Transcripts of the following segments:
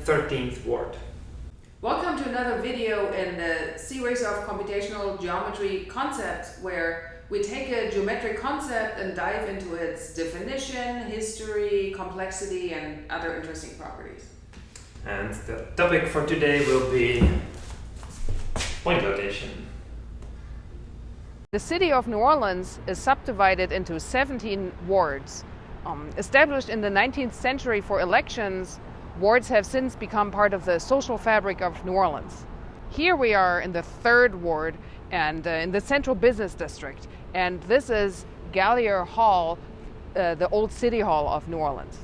13th word. Welcome to another video in the series of computational geometry concepts where we take a geometric concept and dive into its definition, history, complexity, and other interesting properties. And the topic for today will be point location. The city of New Orleans is subdivided into 17 wards. Established in the 19th century for elections, wards have since become part of the social fabric of New Orleans. Here we are in the 3rd ward and in the central business district. And this is Gallier Hall, the old city hall of New Orleans.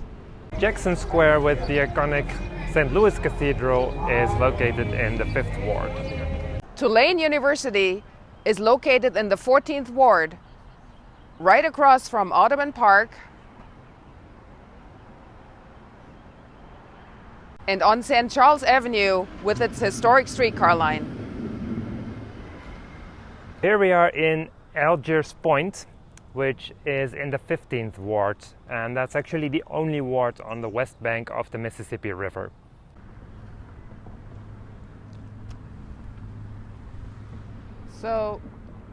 Jackson Square with the iconic St. Louis Cathedral is located in the 5th ward. Tulane University is located in the 14th ward, right across from Audubon Park and on St. Charles Avenue with its historic streetcar line. Here we are in Algiers Point, which is in the 15th ward, and that's actually the only ward on the west bank of the Mississippi River. So,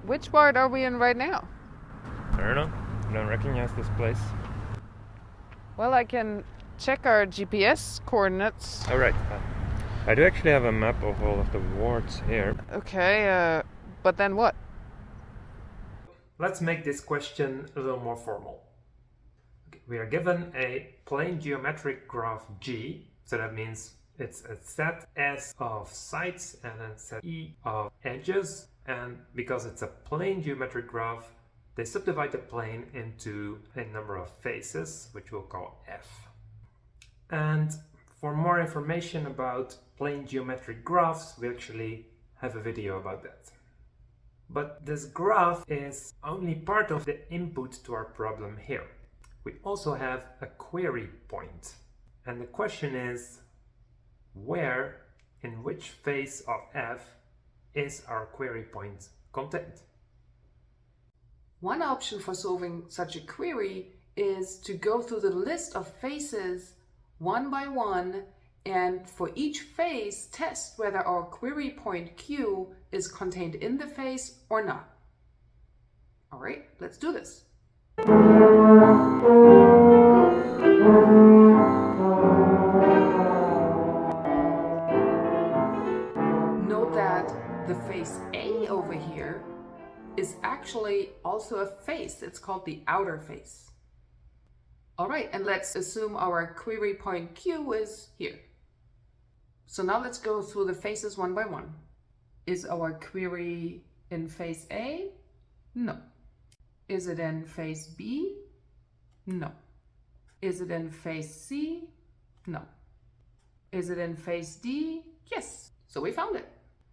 which ward are we in right now? I don't know. I don't recognize this place. Well, I can check our GPS coordinates. All right. I do actually have a map of all of the wards here. Okay, but then what? Let's make this question a little more formal. Okay, we are given a plane geometric graph G, so that means it's a set S of sides and a set E of edges. And because it's a plane geometric graph, they subdivide the plane into a number of faces, which we'll call F. And for more information about plane geometric graphs, we actually have a video about that. But this graph is only part of the input to our problem here. We also have a query point. And the question is, where, in which face of F, is our query point contained? One option for solving such a query is to go through the list of faces one by one, and for each face test whether our query point Q is contained in the face or not. All right, let's do this. Note that the face A over here is actually also a face. It's called the outer face. All right, and let's assume our query point Q is here. So now let's go through the faces one by one. Is our query in face A? No. Is it in face B? No. Is it in face C? No. Is it in face D? Yes. So we found it.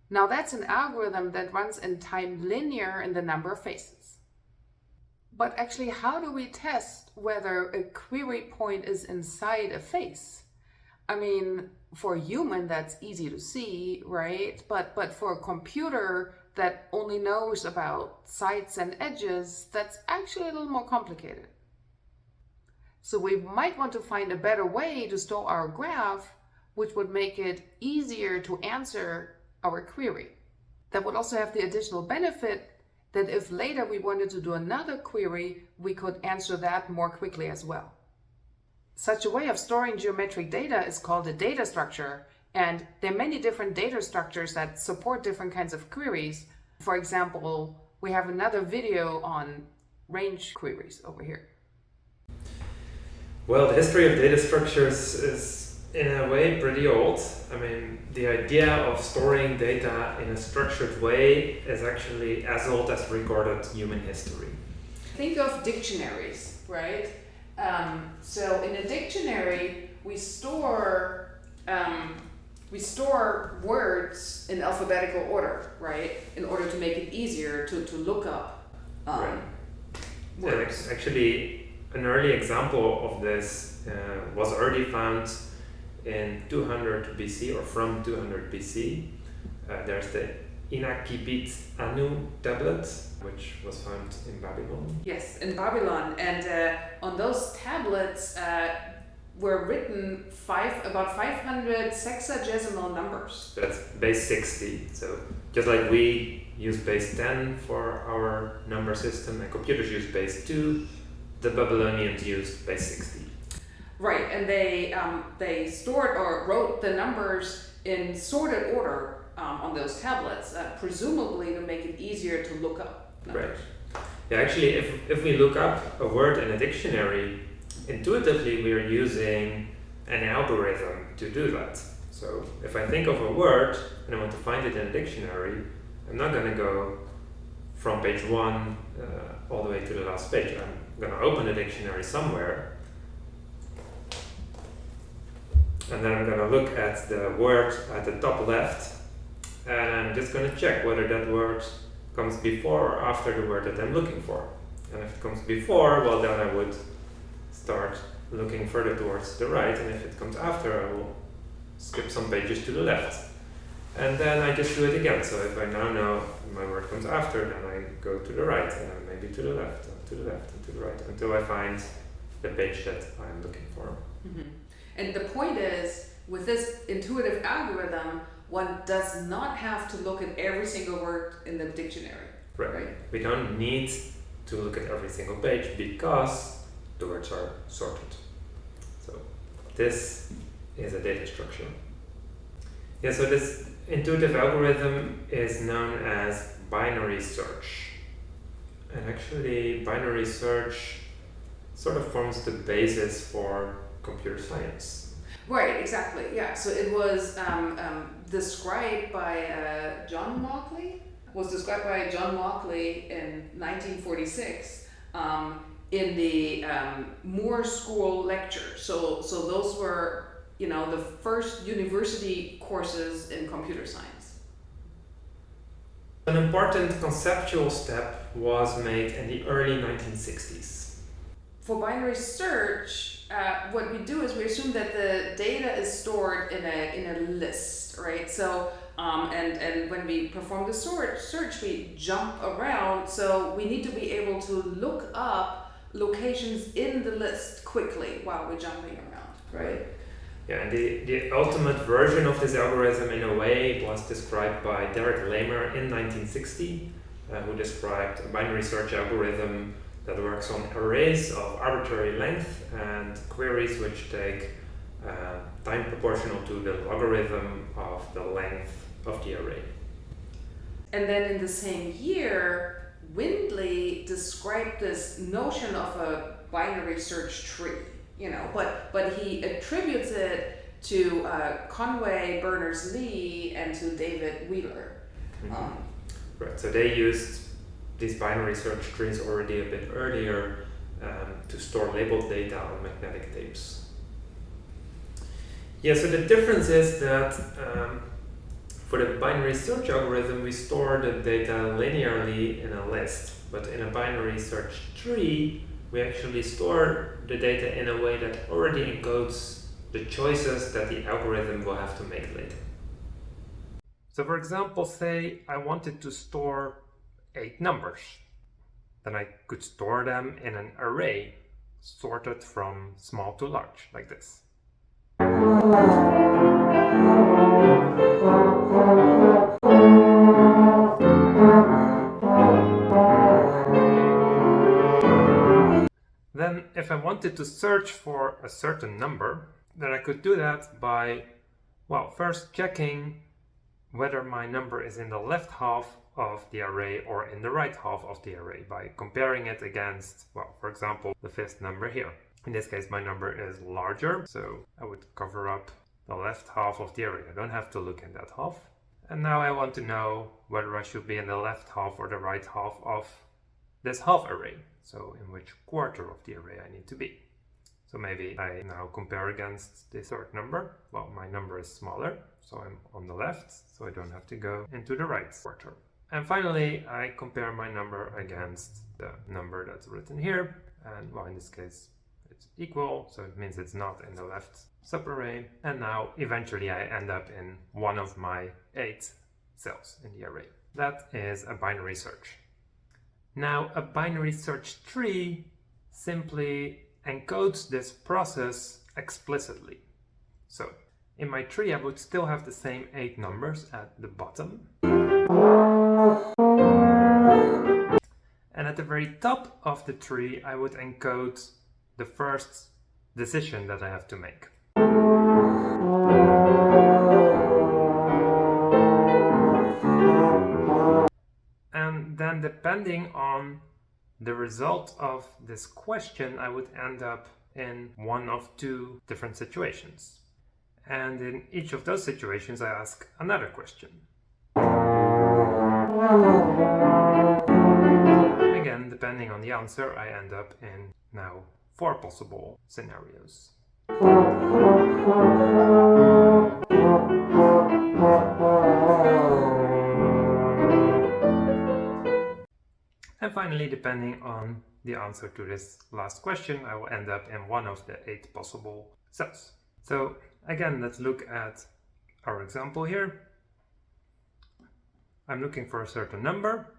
Now that's an algorithm that runs in time linear in the number of faces. But actually, how do we test whether a query point is inside a face? I mean, for a human, that's easy to see, right? But for a computer that only knows about sides and edges, that's actually a little more complicated. So we might want to find a better way to store our graph, which would make it easier to answer our query. That would also have the additional benefit that if later we wanted to do another query, we could answer that more quickly as well. Such a way of storing geometric data is called a data structure, and there are many different data structures that support different kinds of queries. For example, we have another video on range queries over here. Well, the history of data structures is in a way pretty old. I mean, the idea of storing data in a structured way is actually as old as recorded human history. Think of dictionaries, right? So in a dictionary, we store words in alphabetical order, right? In order to make it easier to look up right. words. Yeah, actually, an early example of this was already found in 200 BC or from 200 BC. There's the Inakibit Anu tablet, which was found in Babylon. Yes, in Babylon. And on those tablets, were written about 500 sexagesimal numbers. That's base 60. So just like we use base 10 for our number system and computers use base 2, the Babylonians used base 60. Right, and they stored or wrote the numbers in sorted order on those tablets, presumably to make it easier to look up numbers. Right. Yeah, actually, if we look up a word in a dictionary, intuitively we are using an algorithm to do that. So if I think of a word and I want to find it in a dictionary, I'm not going to go from page 1 all the way to the last page. I'm going to open the dictionary somewhere, and then I'm going to look at the word at the top left, and I'm just going to check whether that word comes before or after the word that I'm looking for. And if it comes before, well, then I would start looking further towards the right, and if it comes after, I will skip some pages to the left. And then I just do it again. So if I now know my word comes after, then I go to the right, and then maybe to the left, and to the left, and to the right, until I find the page that I'm looking for. Mm-hmm. And the point is, with this intuitive algorithm, one does not have to look at every single word in the dictionary. Right. We don't need to look at every single page because the words are sorted. So this is a data structure. Yeah, so this intuitive algorithm is known as binary search. And actually, binary search sort of forms the basis for computer science. Right, exactly, yeah. So it was described by John Mauchly in 1946 in the Moore School lecture. So those were, the first university courses in computer science. An important conceptual step was made in the early 1960s. For binary search, what we do is we assume that the data is stored in a list, right? So and when we perform the search, we jump around. So we need to be able to look up locations in the list quickly while we're jumping around, right? Yeah, and the ultimate version of this algorithm, in a way, was described by Derek Lamer in 1960, who described a binary search algorithm that works on arrays of arbitrary length and queries which take time proportional to the logarithm of the length of the array. And then in the same year, Windley described this notion of a binary search tree, but he attributes it to Conway Berners-Lee and to David Wheeler. Mm-hmm. Right, so they used these binary search trees already a bit earlier to store labeled data on magnetic tapes. Yeah, so the difference is that for the binary search algorithm, we store the data linearly in a list, but in a binary search tree, we actually store the data in a way that already encodes the choices that the algorithm will have to make later. So for example, say I wanted to store 8 numbers. Then I could store them in an array sorted from small to large, like this. Then if I wanted to search for a certain number, then I could do that by, first checking whether my number is in the left half of the array or in the right half of the array by comparing it against, for example, the 5th number here. In this case, my number is larger, so I would cover up the left half of the array. I don't have to look in that half. And now I want to know whether I should be in the left half or the right half of this half array. So in which quarter of the array I need to be. So maybe I now compare against the 3rd number. Well, my number is smaller, so I'm on the left, so I don't have to go into the right quarter. And finally, I compare my number against the number that's written here. And in this case, it's equal, so it means it's not in the left subarray. And now, eventually, I end up in one of my 8 cells in the array. That is a binary search. Now, a binary search tree simply encodes this process explicitly. So in my tree, I would still have the same 8 numbers at the bottom. And at the very top of the tree, I would encode the first decision that I have to make. And then depending on the result of this question, I would end up in one of 2 different situations. And in each of those situations, I ask another question. Again, depending on the answer, I end up in now 4 possible scenarios. And finally, depending on the answer to this last question, I will end up in one of the 8 possible cells. So again, let's look at our example here. I'm looking for a certain number.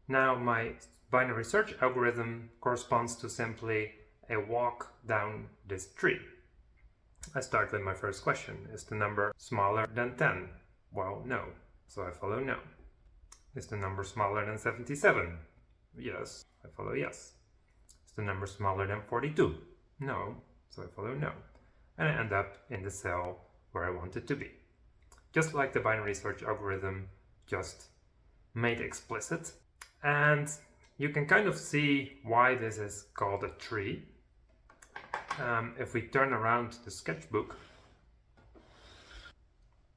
Now my binary search algorithm corresponds to simply a walk down this tree. I start with my first question. Is the number smaller than 10? Well, no. So I follow no. Is the number smaller than 77? Yes. I follow yes. Is the number smaller than 42? No. So I follow no. And I end up in the cell where I want it to be. Just like the binary search algorithm just made explicit. And you can kind of see why this is called a tree. If we turn around the sketchbook,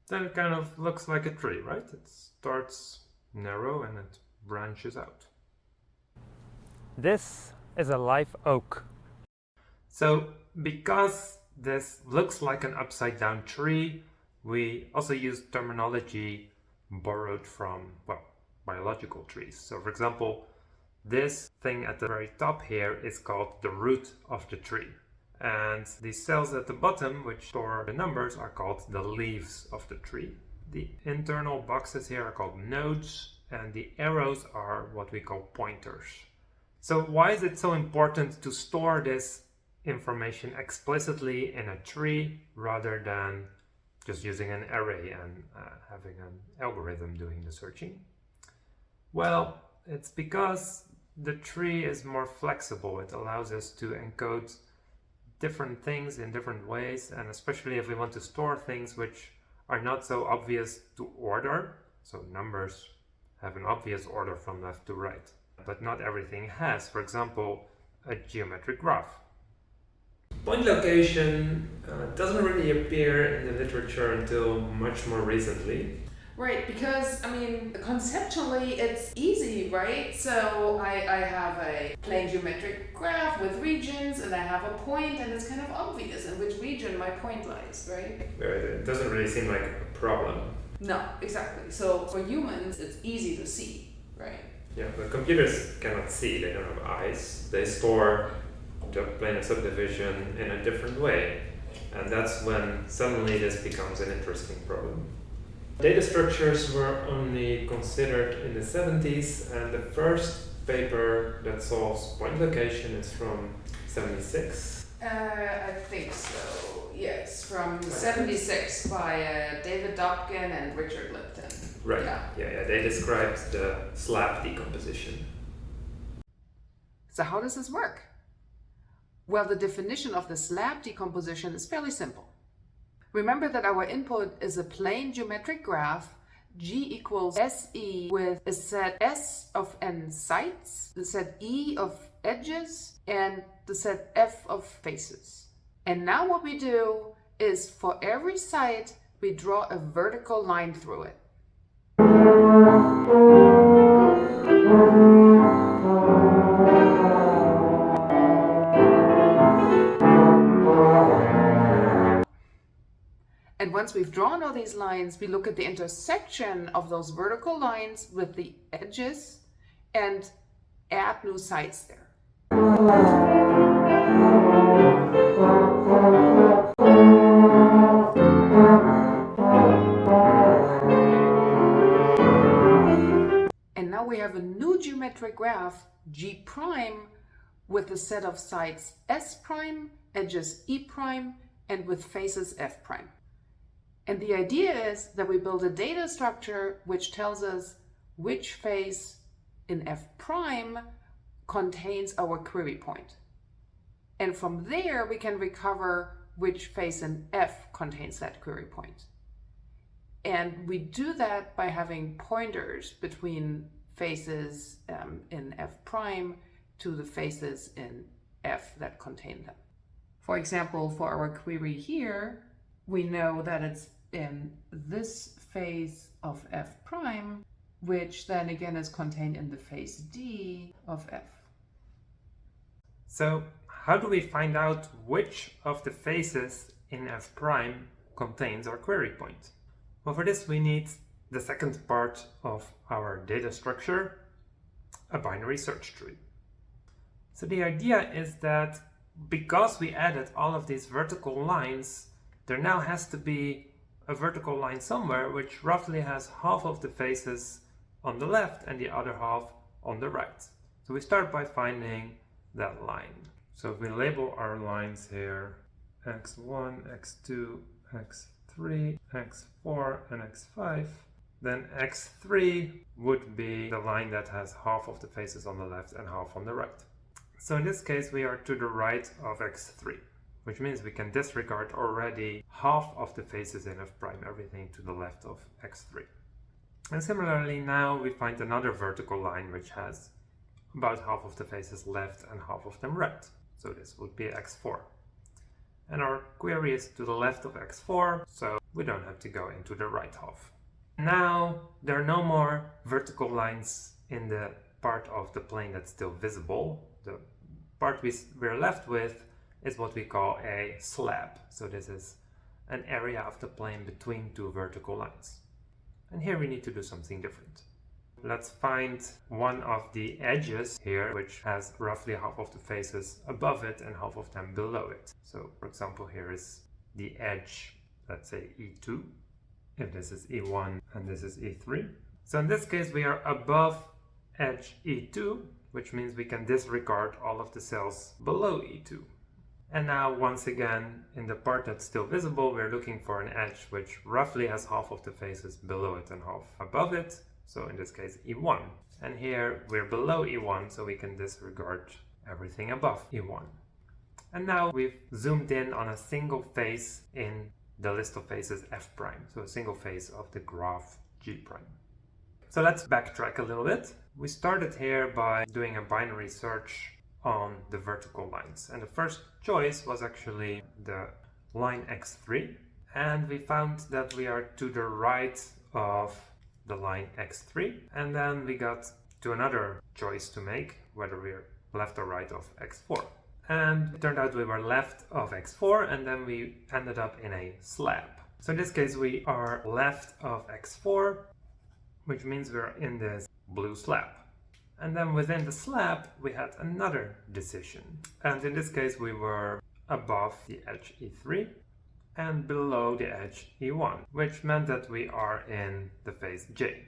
then it kind of looks like a tree, right? It starts narrow and it branches out. This is a live oak. So because this looks like an upside down tree, we also use terminology borrowed from, well, biological trees. So for example, this thing at the very top here is called the root of the tree. And these cells at the bottom, which store the numbers, are called the leaves of the tree. The internal boxes here are called nodes, and the arrows are what we call pointers. So why is it so important to store this information explicitly in a tree rather than just using an array and having an algorithm doing the searching? Well, it's because the tree is more flexible. It allows us to encode different things in different ways, and especially if we want to store things which are not so obvious to order. So numbers have an obvious order from left to right, but not everything has. For example, a geometric graph. Point location doesn't really appear in the literature until much more recently. Right, because, I mean, conceptually it's easy, right? So I have a plane geometric graph with regions, and I have a point, and it's kind of obvious in which region my point lies, right? It doesn't really seem like a problem. No, exactly. So for humans, it's easy to see, right? Yeah, but computers cannot see, they don't have eyes. They store the planar subdivision in a different way. And that's when suddenly this becomes an interesting problem. Data structures were only considered in the 70s, and the first paper that solves point location is from 76. I think so, yes. From 76 by David Dobkin and Richard Lipton. Right, yeah. They described the slab decomposition. So how does this work? Well, the definition of the slab decomposition is fairly simple. Remember that our input is a plane geometric graph, G equals SE, with a set S of n sides, the set E of edges, and the set F of faces. And now what we do is for every side, we draw a vertical line through it. And once we've drawn all these lines, we look at the intersection of those vertical lines with the edges and add new sides there. And now we have a new geometric graph, G prime, with a set of sides S prime edges E prime, and with faces F prime. And the idea is that we build a data structure which tells us which face in F prime contains our query point. And from there, we can recover which face in F contains that query point. And we do that by having pointers between faces in F prime to the faces in F that contain them. For example, for our query here, we know that it's in this face of F prime, which then again is contained in the face D of F. So how do we find out which of the faces in F prime contains our query point? Well, for this we need the second part of our data structure, a binary search tree. So the idea is that because we added all of these vertical lines, there now has to be a vertical line somewhere which roughly has half of the faces on the left and the other half on the right. So we start by finding that line. So if we label our lines here x1, x2, x3, x4 and x5, then x3 would be the line that has half of the faces on the left and half on the right. So in this case we are to the right of x3, which means we can disregard already half of the faces in F prime, everything to the left of x3. And similarly now we find another vertical line which has about half of the faces left and half of them right. So this would be x4. And our query is to the left of x4, so we don't have to go into the right half. Now there are no more vertical lines in the part of the plane that's still visible. The part we're left with is what we call a slab. So this is an area of the plane between two vertical lines. And here we need to do something different. Let's find one of the edges here, which has roughly half of the faces above it and half of them below it. So for example, here is the edge, let's say E2, if this is E1 and this is E3. So in this case, we are above edge E2, which means we can disregard all of the cells below E2. And now once again, in the part that's still visible, we're looking for an edge which roughly has half of the faces below it and half above it. So in this case, E1. And here we're below E1, so we can disregard everything above E1. And now we've zoomed in on a single face in the list of faces F prime. So a single face of the graph G prime. So let's backtrack a little bit. We started here by doing a binary search on the vertical lines. And the first choice was actually the line x3. And we found that we are to the right of the line x3. And then we got to another choice to make, whether we're left or right of x4. And it turned out we were left of x4, and then we ended up in a slab. So in this case, we are left of x4, which means we're in this blue slab. And then within the slab, we had another decision. And in this case, we were above the edge E3 and below the edge E1, which meant that we are in the face J.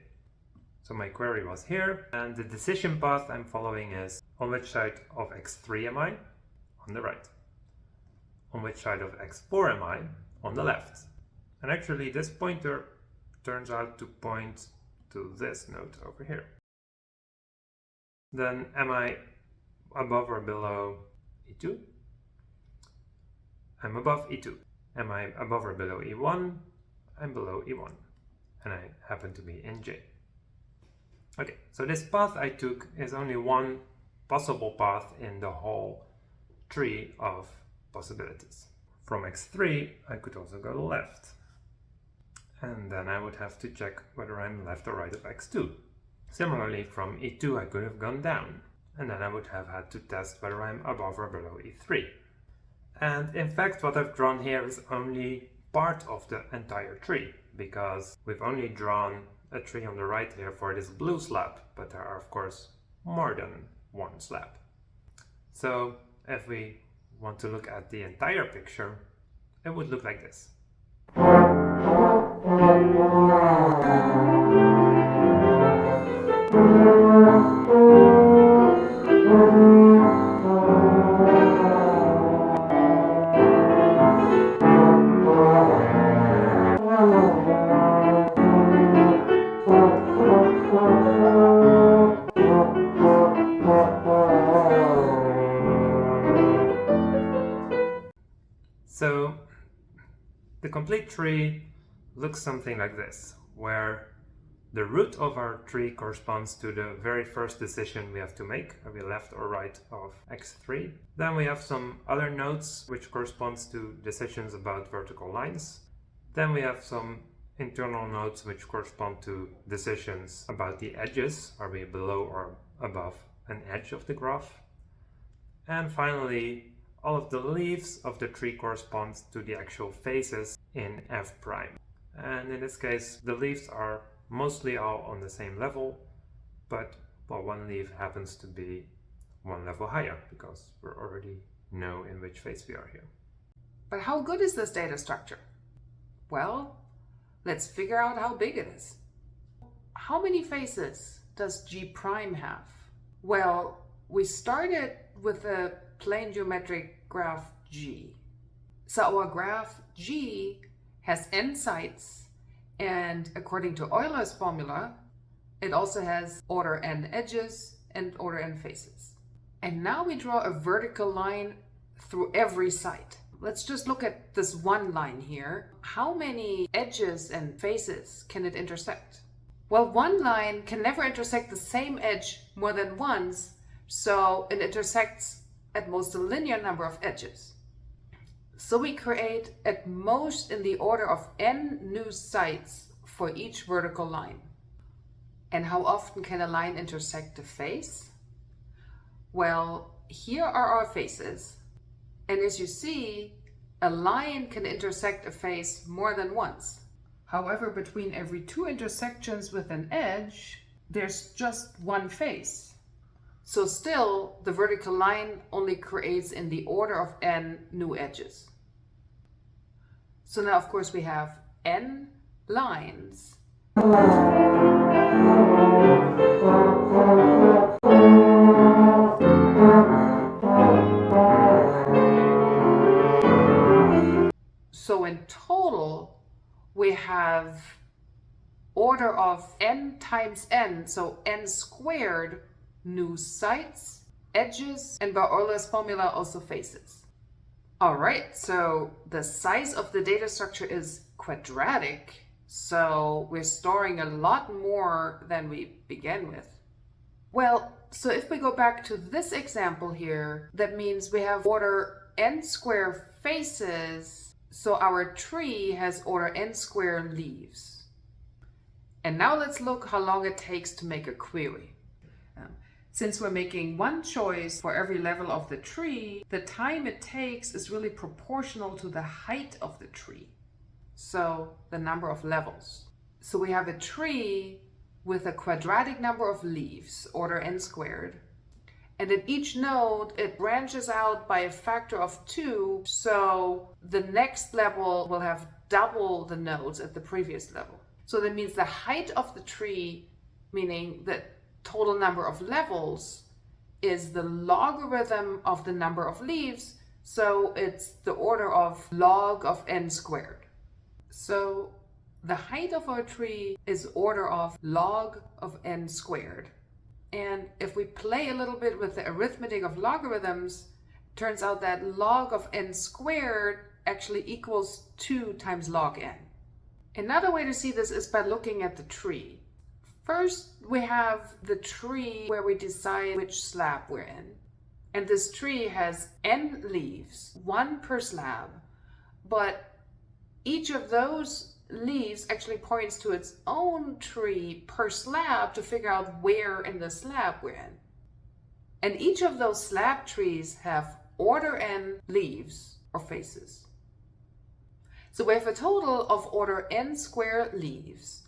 So my query was here, and the decision path I'm following is, on which side of x3 am I? On the right. On which side of x4 am I? On the left. And actually this pointer turns out to point to this node over here. Then am I above or below E2? I'm above E2. Am I above or below E1? I'm below E1. And I happen to be in J. Okay, so this path I took is only one possible path in the whole tree of possibilities. From x3, I could also go left. And then I would have to check whether I'm left or right of x2. Similarly, from E2, I could have gone down. And then I would have had to test whether I'm above or below E3. And in fact, what I've drawn here is only part of the entire tree, because we've only drawn a tree on the right here for this blue slab, but there are of course more than one slab. So if we want to look at the entire picture, it would look like this. complete tree looks something like this, where the root of our tree corresponds to the very first decision we have to make, are we left or right of x3. Then we have some other nodes which corresponds to decisions about vertical lines. Then we have some internal nodes which correspond to decisions about the edges, are we below or above an edge of the graph. And finally, all of the leaves of the tree corresponds to the actual faces in f prime. And in this case, the leaves are mostly all on the same level, but well, one leaf happens to be one level higher because we already know in which phase we are here. But how good is this data structure? Well, let's figure out how big it is. How many faces does G prime have? Well, we started with a plane geometric graph G. So our graph G has n sides, and according to Euler's formula, it also has order n edges and order n faces. And now we draw a vertical line through every side. Let's just look at this one line here. How many edges and faces can it intersect? Well, one line can never intersect the same edge more than once, so it intersects at most a linear number of edges. So we create at most in the order of n new sides for each vertical line. And how often can a line intersect a face? Well, here are our faces. And as you see, a line can intersect a face more than once. However, between every two intersections with an edge, there's just one face. So still, the vertical line only creates in the order of n new edges. So now, of course, we have n lines. So in total, we have order of n times n, so n squared new sides, edges, and by Euler's formula also faces. All right, so the size of the data structure is quadratic, so we're storing a lot more than we began with. Well, so if we go back to this example here, that means we have order n square faces, so our tree has order n square leaves. And now let's look how long it takes to make a query. Since we're making one choice for every level of the tree, the time it takes is really proportional to the height of the tree. So the number of levels. So we have a tree with a quadratic number of leaves, order n squared. And at each node, it branches out by a factor of 2. So the next level will have double the nodes at the previous level. So that means the height of the tree, meaning that total number of levels, is the logarithm of the number of leaves, so it's the order of log of n squared. So the height of our tree is order of log of n squared. And if we play a little bit with the arithmetic of logarithms, it turns out that log of n squared actually equals 2 times log n. Another way to see this is by looking at the tree. First, we have the tree where we decide which slab we're in. And this tree has n leaves, 1 per slab, but each of those leaves actually points to its own tree per slab to figure out where in the slab we're in. And each of those slab trees have order n leaves or faces. So we have a total of order n square leaves.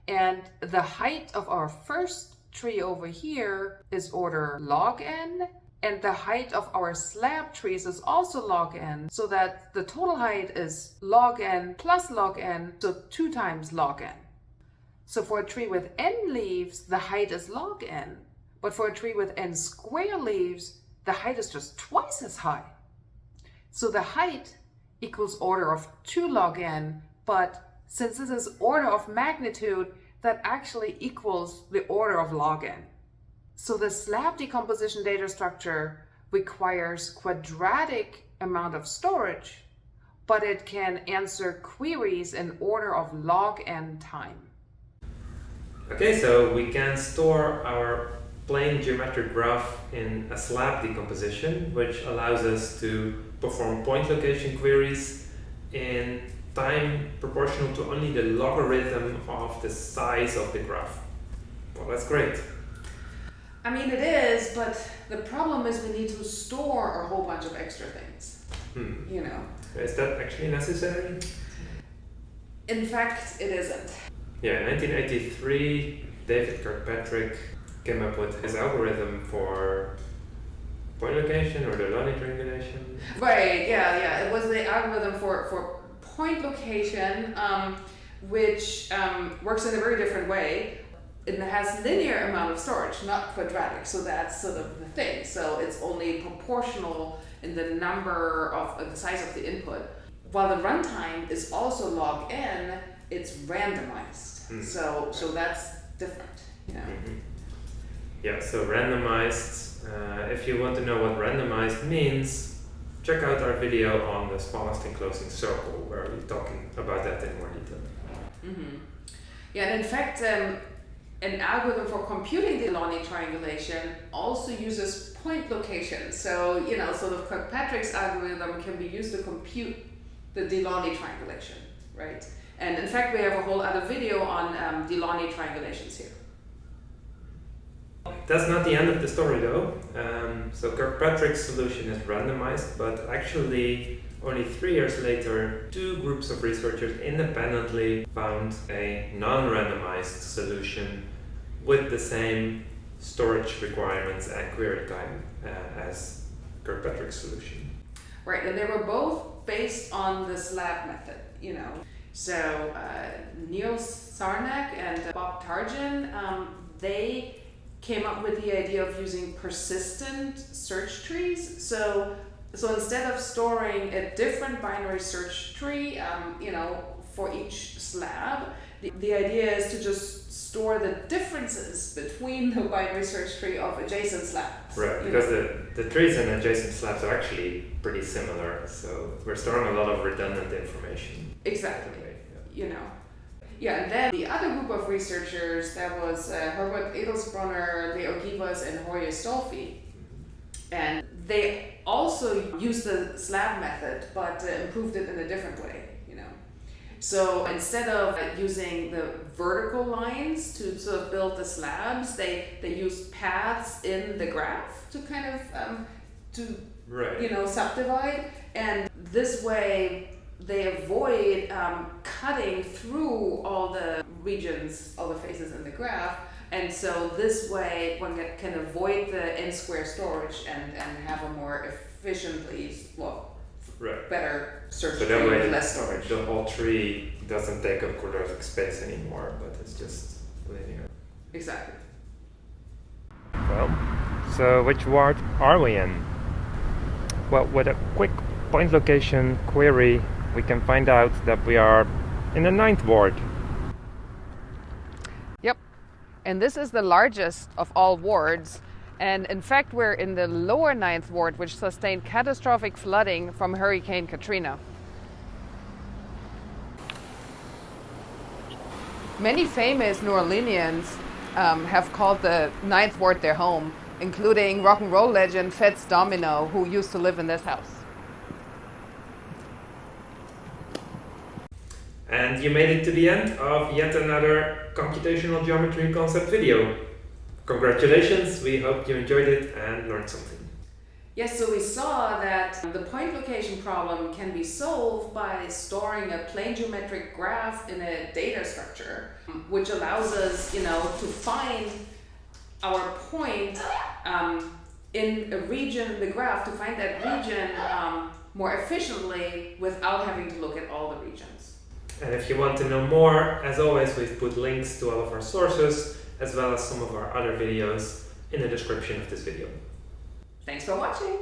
And the height of our first tree over here is order log n, and the height of our slab trees is also log n, so that the total height is log n plus log n, so 2 times log n. So for a tree with n leaves, the height is log n, but for a tree with n square leaves, the height is just twice as high. So the height equals order of 2 log n, but since this is order of magnitude, that actually equals the order of log n. So the slab decomposition data structure requires quadratic amount of storage, but it can answer queries in order of log n time. Okay, so we can store our plane geometric graph in a slab decomposition, which allows us to perform point location queries in time proportional to only the logarithm of the size of the graph. Well, that's great. I mean, it is, but the problem is we need to store a whole bunch of extra things. You know. Is that actually necessary? In fact, it isn't. Yeah, in 1983, David Kirkpatrick came up with his algorithm for point location or the Loney triangulation. Right, yeah. It was the algorithm for point location, which works in a very different way. It has linear amount of storage, not quadratic, so that's sort of the thing. So it's only proportional in the number of the size of the input. While the runtime is also log n, it's randomized. So that's different, you know. Yeah, so randomized. If you want to know what randomized means, check out our video on the smallest enclosing circle, where we're talking about that in more detail. Yeah, and in fact, an algorithm for computing the Loney triangulation also uses point location. So, you know, sort of Kirkpatrick's algorithm can be used to compute the Delaunay triangulation, right? And in fact, we have a whole other video on Delaunay triangulations here. That's not the end of the story though. So Kirkpatrick's solution is randomized, but actually only 3 years later, 2 groups of researchers independently found a non-randomized solution with the same storage requirements and query time as Kirkpatrick's solution. Right, and they were both based on the slab method, you know. So Neil Sarnak and Bob Tarjan, they came up with the idea of using persistent search trees. So instead of storing a different binary search tree, you know, for each slab, the idea is to just store the differences between the binary search tree of adjacent slabs. Right, because the trees and adjacent slabs are actually pretty similar, so we're storing a lot of redundant information. Exactly, you know. Yeah, and then the other group of researchers, that was Herbert Edelsbrunner, Leo Gibas, and Jorge Stolfi. And they also used the slab method, but improved it in a different way, you know. So instead of using the vertical lines to sort of build the slabs, they used paths in the graph to kind of, you know, subdivide. And this way, they avoid cutting through all the regions, all the faces in the graph. And so this way one can avoid the n-square storage and have a more efficiently, better search tree with less storage. The whole tree doesn't take up quadratic space anymore, but it's just linear. Exactly. Well, so which ward are we in? Well, with a quick point location query, we can find out that we are in the 9th ward. Yep, and this is the largest of all wards, and in fact we're in the lower 9th ward, which sustained catastrophic flooding from Hurricane Katrina. Many famous New Orleanians have called the 9th ward their home, including rock and roll legend Fats Domino, who used to live in this house. And you made it to the end of yet another computational geometry concept video. Congratulations, we hope you enjoyed it and learned something. Yes, so we saw that the point location problem can be solved by storing a plane geometric graph in a data structure, which allows us, you know, to find our point in a region in the graph, to find that region more efficiently without having to look at all the regions. And if you want to know more, as always, we've put links to all of our sources, as well as some of our other videos in the description of this video. Thanks for watching!